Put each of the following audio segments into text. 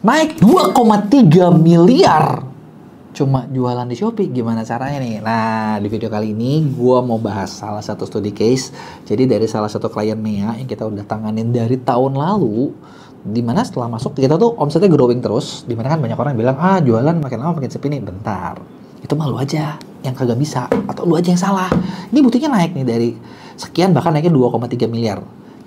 naik 2,3 miliar cuma jualan di Shopee. Gimana caranya nih? Nah, di video kali ini gue mau bahas salah satu studi case. Jadi dari salah satu klien Mea yang kita udah tanganin dari tahun lalu, dimana setelah masuk kita tuh omsetnya growing terus. Dimana kan banyak orang bilang, jualan makin lama makin sepi nih. Bentar, itu mah lu aja yang kagak bisa, atau lu aja yang salah. Ini buktinya naik nih dari sekian, bahkan naiknya 2,3 miliar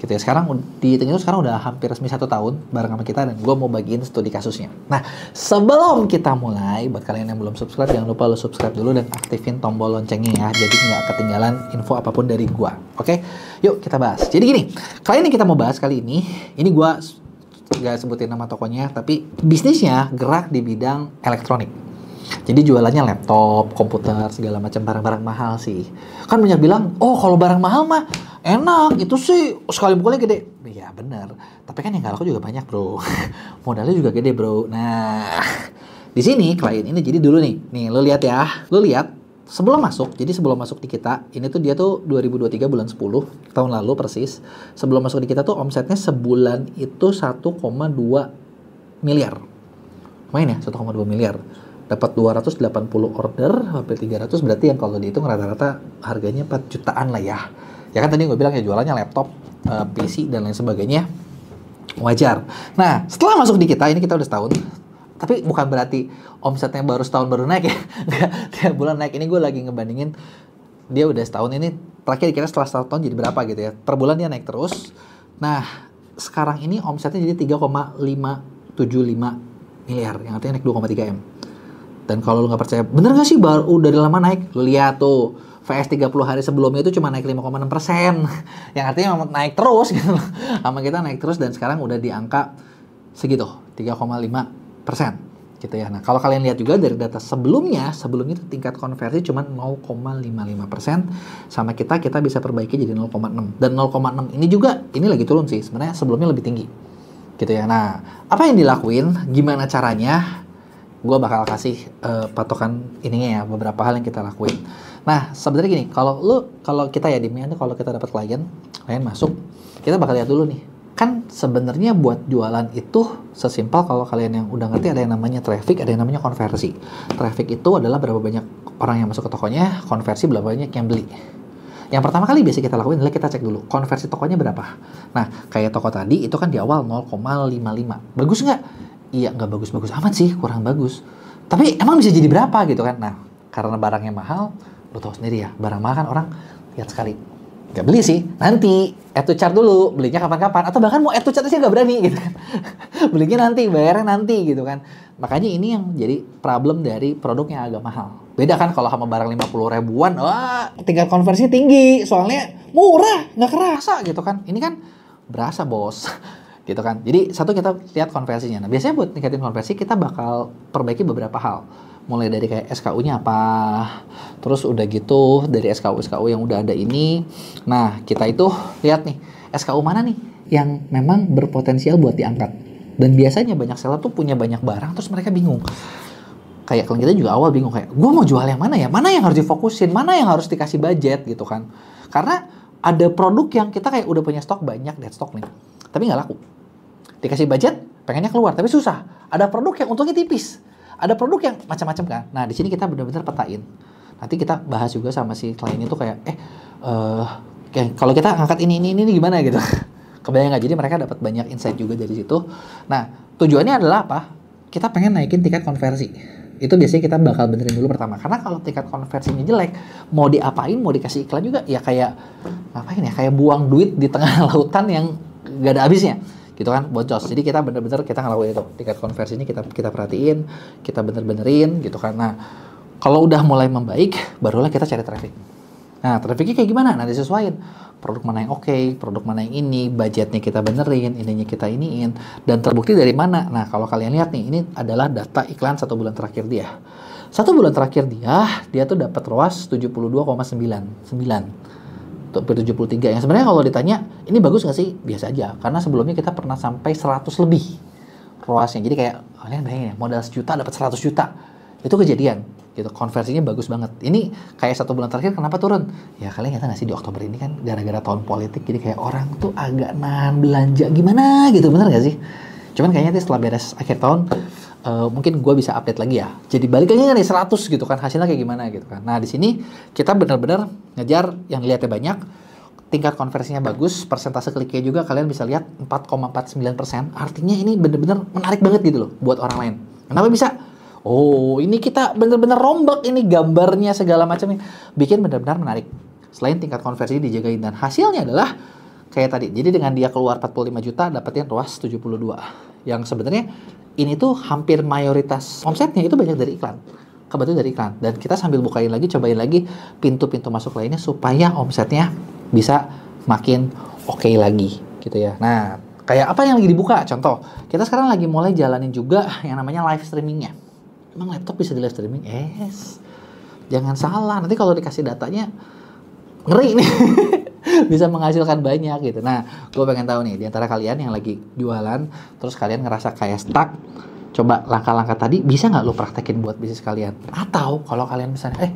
gitu ya. Sekarang dihitung itu sekarang udah hampir resmi 1 tahun bareng sama kita, dan gue mau bagiin studi kasusnya. Nah, sebelum kita mulai, buat kalian yang belum subscribe, jangan lupa lo subscribe dulu dan aktifin tombol loncengnya ya, jadi nggak ketinggalan info apapun dari gue. Oke, yuk kita bahas. Jadi gini, kali ini kita mau bahas kali ini gue nggak sebutin nama tokonya, tapi bisnisnya gerak di bidang elektronik. Jadi jualannya laptop, komputer, segala macam barang-barang mahal sih. Kan banyak bilang, kalau barang mahal mah enak, itu sih sekali pukulnya gede. Ya bener, tapi kan yang nggak laku juga banyak bro. Modalnya juga gede bro. Nah, di sini klien ini jadi dulu nih lo lihat ya, lo lihat sebelum masuk di kita, ini tuh dia tuh 2023 bulan 10 tahun lalu persis. Sebelum masuk di kita tuh omsetnya sebulan itu 1,2 miliar. Main ya, 1,2 miliar. Dapat 280 order, hampir 300, berarti yang kalau dihitung rata-rata harganya 4 jutaan lah ya. Ya kan tadi gue bilang ya jualannya laptop, PC, dan lain sebagainya. Wajar. Nah, setelah masuk di kita, ini kita udah setahun. Tapi bukan berarti omsetnya baru setahun baru naik ya. Enggak, tiap bulan naik. Ini gue lagi ngebandingin, dia udah setahun ini, terakhir dikira setelah setahun jadi berapa gitu ya. Per bulan dia naik terus. Nah, sekarang ini omsetnya jadi 3,575 miliar. Yang artinya naik 2,3 M. Dan kalau lu nggak percaya, bener nggak sih baru udah lama naik? Lu lihat tuh, VS 30 hari sebelumnya itu cuma naik 5,6%. Yang artinya memang naik terus gitu. Sama kita naik terus, dan sekarang udah di angka segitu, 3,5% gitu ya. Nah, kalau kalian lihat juga dari data sebelumnya itu tingkat konversi cuma 0,55%. Sama kita bisa perbaiki jadi 0,6. Dan 0,6 ini juga, ini lagi turun sih. Sebenarnya sebelumnya lebih tinggi gitu ya. Nah, apa yang dilakuin? Gimana caranya? Gue bakal kasih patokan ininya ya, beberapa hal yang kita lakuin. Nah, sebenarnya gini, kalau kita ya dimana kalau kita dapat klien masuk, kita bakal lihat dulu nih. Kan sebenarnya buat jualan itu sesimpel, kalau kalian yang udah ngerti, ada yang namanya traffic, ada yang namanya konversi. Traffic itu adalah berapa banyak orang yang masuk ke tokonya, konversi berapa banyak yang beli. Yang pertama kali biasa kita lakuin adalah kita cek dulu konversi tokonya berapa. Nah, kayak toko tadi itu kan di awal 0,55. Bagus nggak? Iya, nggak bagus-bagus amat sih, kurang bagus. Tapi emang bisa jadi berapa gitu kan? Nah, karena barangnya mahal, lo tau sendiri ya, barang mahal kan orang lihat sekali. Nggak beli sih, nanti add to cart dulu, belinya kapan-kapan. Atau bahkan mau add to cart aja nggak berani gitu kan. Belinya nanti, bayarnya nanti gitu kan. Makanya ini yang jadi problem dari produk yang agak mahal. Beda kan kalau sama barang 50 ribuan, wah tingkat konversinya tinggi, soalnya murah, nggak kerasa gitu kan. Ini kan berasa bos. Gitu kan. Jadi satu, kita lihat konversinya. Nah, biasanya buat ningkatin konversi kita bakal perbaiki beberapa hal. Mulai dari kayak SKU-nya apa. Terus udah gitu dari SKU yang udah ada ini. Nah, kita itu lihat nih, SKU mana nih yang memang berpotensial buat diangkat. Dan biasanya banyak seller tuh punya banyak barang terus mereka bingung. Kayak kalau kita juga awal bingung kayak, gue mau jual yang mana ya? Mana yang harus difokusin? Mana yang harus dikasih budget gitu kan. Karena ada produk yang kita kayak udah punya stok banyak, dead stock nih. Tapi nggak laku. Dikasih budget, pengennya keluar, tapi susah. Ada produk yang untungnya tipis. Ada produk yang macam-macam kan. Nah, di sini kita benar-benar petain. Nanti kita bahas juga sama si klien itu kayak, kalau kita angkat ini gimana gitu. Kebayang nggak? Jadi mereka dapat banyak insight juga dari situ. Nah, tujuannya adalah apa? Kita pengen naikin tingkat konversi. Itu biasanya kita bakal benerin dulu pertama. Karena kalau tingkat konversinya jelek, mau diapain, mau dikasih iklan juga, ya kayak, ngapain ya? Kayak buang duit di tengah lautan yang nggak ada habisnya. Gitu kan, boncos. Jadi kita bener-bener kita ngelakuin itu, tingkat konversi ini kita perhatiin, kita benerin gitu kan. Nah, kalau udah mulai membaik, barulah kita cari traffic. Nah, trafficnya kayak gimana? Nah, disesuaiin produk mana yang oke, produk mana yang ini, budgetnya kita benerin, ininya kita iniin, dan terbukti dari mana. Nah, kalau kalian lihat nih, ini adalah data iklan 1 bulan terakhir dia. 1 bulan terakhir dia tuh dapat ROAS 72,99. 73. Yang sebenarnya kalau ditanya ini bagus nggak sih? Biasa aja, karena sebelumnya kita pernah sampai 100 lebih ROAS-nya. Jadi kayak kalian bayangin ya, modal 1 juta dapat 100 juta, itu kejadian gitu, konversinya bagus banget. Ini kayak 1 bulan terakhir kenapa turun? Ya kalian nggak tahu nggak sih, di Oktober ini kan gara-gara tahun politik, jadi kayak orang tuh agak nahan belanja gimana gitu, bener nggak sih? Cuman kayaknya setelah beres akhir tahun, mungkin gue bisa update lagi ya. Jadi balik lagi nih 100 gitu kan, hasilnya kayak gimana gitu kan. Nah di sini kita benar-benar ngejar yang lihatnya banyak, tingkat konversinya bagus, persentase kliknya juga kalian bisa lihat 4,49%. Artinya ini benar-benar menarik banget gitu loh buat orang lain. Kenapa bisa? Oh, ini kita benar-benar rombak ini gambarnya segala macamnya, bikin benar-benar menarik. Selain tingkat konversi dijagain dan hasilnya adalah kayak tadi. Jadi dengan dia keluar 45 juta, dapetin ROAS 72. Yang sebenarnya ini tuh hampir mayoritas omsetnya itu banyak dari iklan. Kebetulan dari iklan. Dan kita sambil bukain lagi, cobain lagi pintu-pintu masuk lainnya supaya omsetnya bisa makin oke lagi gitu ya. Nah, kayak apa yang lagi dibuka? Contoh, kita sekarang lagi mulai jalanin juga yang namanya live streamingnya. Emang laptop bisa di live streaming? Yes. Jangan salah, nanti kalau dikasih datanya ngeri nih. Bisa menghasilkan banyak gitu. Nah, gue pengen tahu nih, di antara kalian yang lagi jualan, terus kalian ngerasa kayak stuck, coba langkah-langkah tadi bisa nggak lo praktekin buat bisnis kalian? Atau kalau kalian misalnya,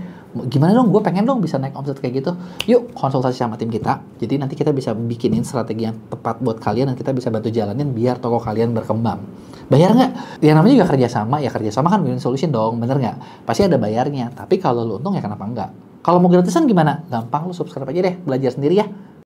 gimana dong, gue pengen dong bisa naik omset kayak gitu. Yuk, konsultasi sama tim kita. Jadi nanti kita bisa bikinin strategi yang tepat buat kalian dan kita bisa bantu jalanin biar toko kalian berkembang. Bayar nggak? Ya namanya juga kerjasama, ya kerjasama kan win solution dong, bener nggak? Pasti ada bayarnya, tapi kalau lo untung ya kenapa enggak? Kalau mau gratisan gimana? Gampang, lu subscribe aja deh, belajar sendiri ya.